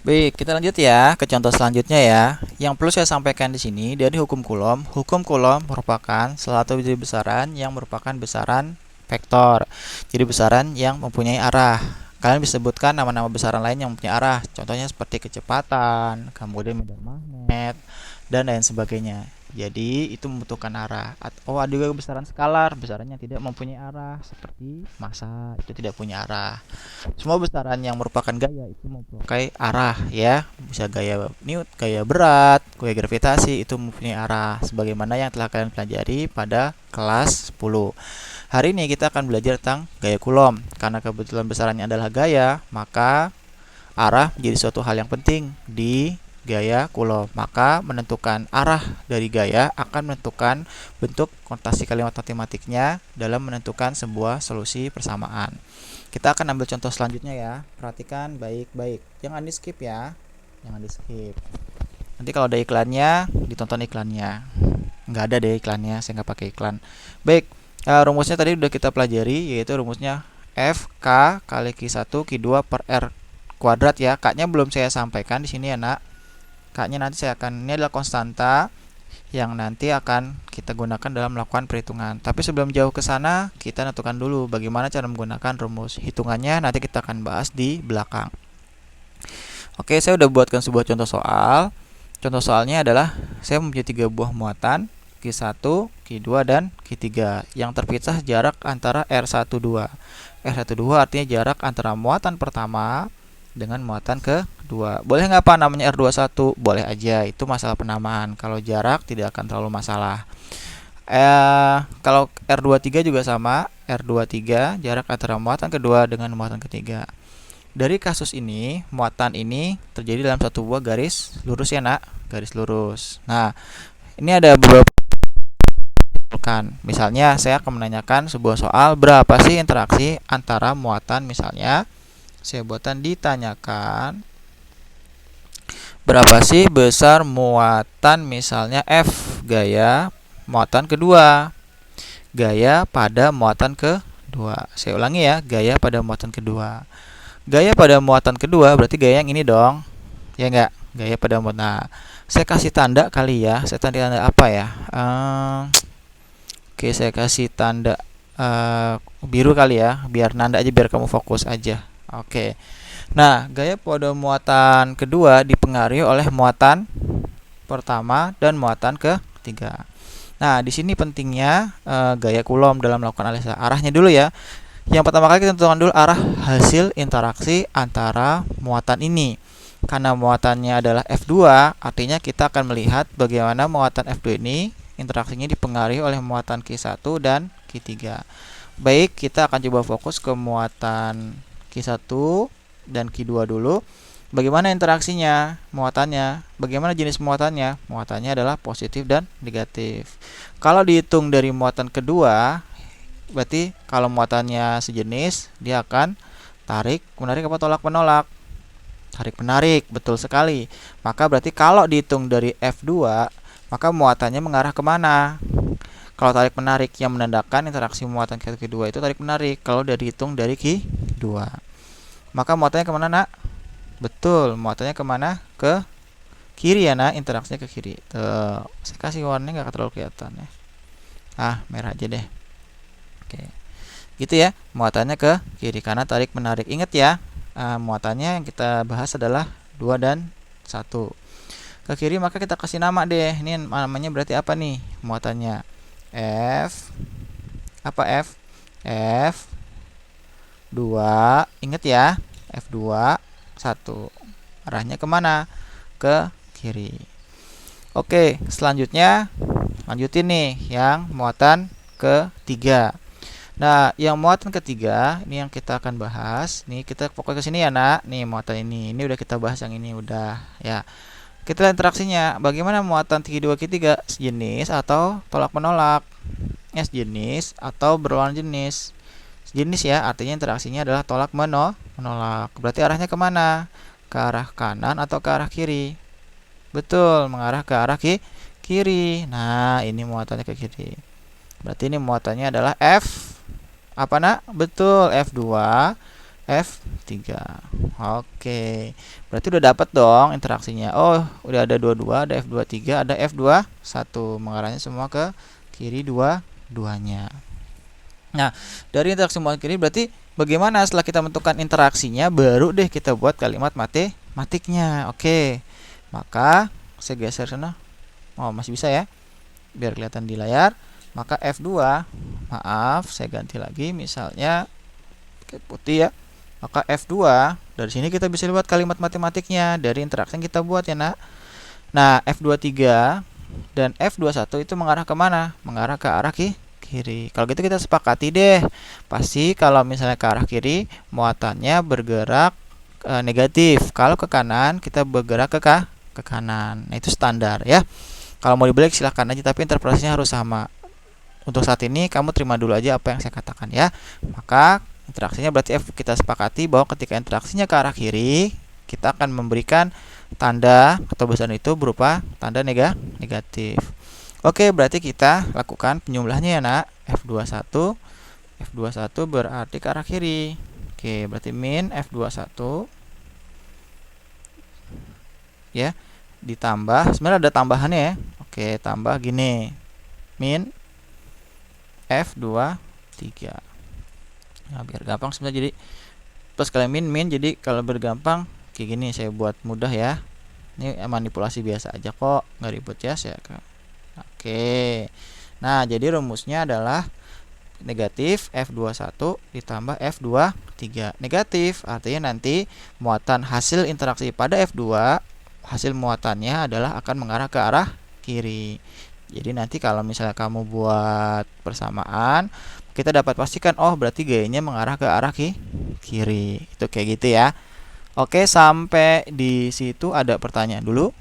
Baik, kita lanjut ya ke contoh selanjutnya ya. Yang perlu saya sampaikan di sini dari hukum Coulomb. Hukum Coulomb merupakan salah satu jadi besaran yang merupakan besaran vektor. Jadi besaran yang mempunyai arah. Kalian bisa sebutkan nama-nama besaran lain yang mempunyai arah. Contohnya seperti kecepatan, kemudian medan magnet, dan lain sebagainya. Jadi itu membutuhkan arah. Oh, ada juga besaran skalar, besarannya tidak mempunyai arah seperti massa, itu tidak punya arah. Semua besaran yang merupakan gaya itu mempunyai arah ya. Bisa gaya Newton, gaya berat, gaya gravitasi itu mempunyai arah sebagaimana yang telah kalian pelajari pada kelas 10. Hari ini kita akan belajar tentang gaya Coulomb. Karena kebetulan besarannya adalah gaya, maka arah menjadi suatu hal yang penting di gaya Coulomb. Maka menentukan arah dari gaya akan menentukan bentuk konotasi kalimat matematiknya dalam menentukan sebuah solusi persamaan. Kita akan ambil contoh selanjutnya ya. Perhatikan baik-baik. Jangan di skip ya. Jangan di skip. Nanti kalau ada iklannya, ditonton iklannya. Nggak ada deh iklannya, saya nggak pakai iklan. Baik, rumusnya tadi udah kita pelajari, yaitu rumusnya F K kali Q1 Q2 per R kuadrat ya. K-nya belum saya sampaikan di sini ya nak. K-nya nanti saya akan, ini adalah konstanta yang nanti akan kita gunakan dalam melakukan perhitungan. Tapi sebelum jauh ke sana, kita tentukan dulu bagaimana cara menggunakan rumus. Hitungannya nanti kita akan bahas di belakang. Oke, saya udah buatkan sebuah contoh soal. Contoh soalnya adalah saya mempunyai 3 buah muatan, Q1, Q2, dan Q3 yang terpisah jarak antara R12. R12 artinya jarak antara muatan pertama dengan muatan kedua. Boleh nggak Pak namanya R21? Boleh aja, itu masalah penamaan. Kalau jarak tidak akan terlalu masalah. Kalau R23 juga sama, R23 jarak antara muatan kedua dengan muatan ketiga. Dari kasus ini, muatan ini terjadi dalam satu buah garis lurus ya nak, garis lurus. Nah, ini ada beberapa misalnya saya akan menanyakan sebuah soal, berapa sih interaksi antara muatan, misalnya saya buatan ditanyakan berapa sih besar muatan misalnya F gaya muatan kedua, gaya pada muatan kedua. Saya ulangi ya, gaya pada muatan kedua. Gaya pada muatan kedua berarti gaya yang ini dong, ya enggak? Gaya pada muatan. Nah, saya kasih tanda kali ya. Saya tanda apa ya? Oke, saya kasih tanda biru kali ya, biar nanda aja, biar kamu fokus aja. Oke. Nah, gaya pada muatan kedua dipengaruhi oleh muatan pertama dan muatan ketiga. Nah, di sini pentingnya gaya Coulomb dalam melakukan analisa. Arahnya dulu ya. Yang pertama kali kita tentukan dulu arah hasil interaksi antara muatan ini. Karena muatannya adalah F2, artinya kita akan melihat bagaimana muatan F2 ini interaksinya dipengaruhi oleh muatan Q1 dan Q3. Baik, kita akan coba fokus ke muatan Q1 dan Q2 dulu. Bagaimana interaksinya, muatannya, bagaimana jenis muatannya? Muatannya adalah positif dan negatif. Kalau dihitung dari muatan kedua, berarti kalau muatannya sejenis, dia akan tarik menarik apa tolak menolak? Tarik menarik, betul sekali. Maka berarti kalau dihitung dari F2, maka muatannya mengarah kemana? Kalau tarik menarik yang menandakan interaksi muatan kedua itu tarik menarik. Kalau dihitung dari Q2, maka muatannya kemana nak? Betul, muatannya kemana? Ke kiri ya nak, interaksinya ke kiri. Tuh, saya kasih warnanya nggak terlalu kelihatan ya. Merah aja deh. Oke, gitu ya, muatannya ke kiri karena tarik menarik. Ingat ya, muatannya yang kita bahas adalah 2 dan 1. Ke kiri maka kita kasih nama deh. Ini namanya berarti apa nih muatannya? F. Apa F? F2. Ingat ya, F2 1. Arahnya kemana? Ke kiri. Oke, selanjutnya lanjutin nih yang muatan ketiga. Nah, yang muatan ketiga ini yang kita akan bahas. Nih kita fokus ke sini ya nak. Nih muatan ini udah kita bahas, yang ini udah ya. Kita lihat interaksinya. Bagaimana muatan Q2 Q3? Sejenis atau tolak menolak? Sejenis atau berlawan jenis? Sejenis ya, artinya interaksinya adalah tolak menolak. Berarti arahnya kemana? Ke arah kanan atau ke arah kiri? Betul, mengarah ke arah kiri. Nah, ini muatannya ke kiri. Berarti ini muatannya adalah F. Apa nak? Betul, F2 F3. Oke. Berarti udah dapat dong interaksinya. Oh, udah ada dua-dua, ada F23, ada F21. Mengarahnya semua ke kiri dua-duanya. Nah, dari interaksi muatan kiri berarti bagaimana setelah kita menentukan interaksinya, baru deh kita buat kalimat matematiknya. Oke. Maka saya geser sana. Oh, masih bisa ya. Biar kelihatan di layar. Maka F2, maaf, saya ganti lagi misalnya pakai putih ya. Maka F2, dari sini kita bisa lihat kalimat matematiknya dari interaksi yang kita buat ya, Nak. Nah, F23 dan F21 itu mengarah ke mana? Mengarah ke arah kiri. Kalau gitu kita sepakati deh. Pasti kalau misalnya ke arah kiri, muatannya bergerak negatif. Kalau ke kanan, kita bergerak ke kanan. Nah, itu standar ya. Kalau mau dibalik silahkan aja, tapi interpretasinya harus sama. Untuk saat ini kamu terima dulu aja apa yang saya katakan ya. Maka interaksinya berarti F kita sepakati bahwa ketika interaksinya ke arah kiri, kita akan memberikan tanda atau tulisan itu berupa tanda negatif. Oke, berarti kita lakukan penjumlahnya ya, Nak. F21. F21 berarti ke arah kiri. Oke, berarti min F21 ya, ditambah, sebenarnya ada tambahannya ya. Oke, tambah gini. Min F23. Nah, biar gampang sebenarnya jadi plus kali min jadi kalau bergampang kayak gini saya buat mudah ya. Ini manipulasi biasa aja kok, nggak ribet ya saya. Oke. Nah, jadi rumusnya adalah negatif F21 ditambah F23. Negatif artinya nanti muatan hasil interaksi pada F2, hasil muatannya adalah akan mengarah ke arah kiri. Jadi nanti kalau misalnya kamu buat persamaan, kita dapat pastikan oh berarti gayanya mengarah ke arah kiri. Itu kayak gitu ya. Oke, sampai di situ ada pertanyaan dulu.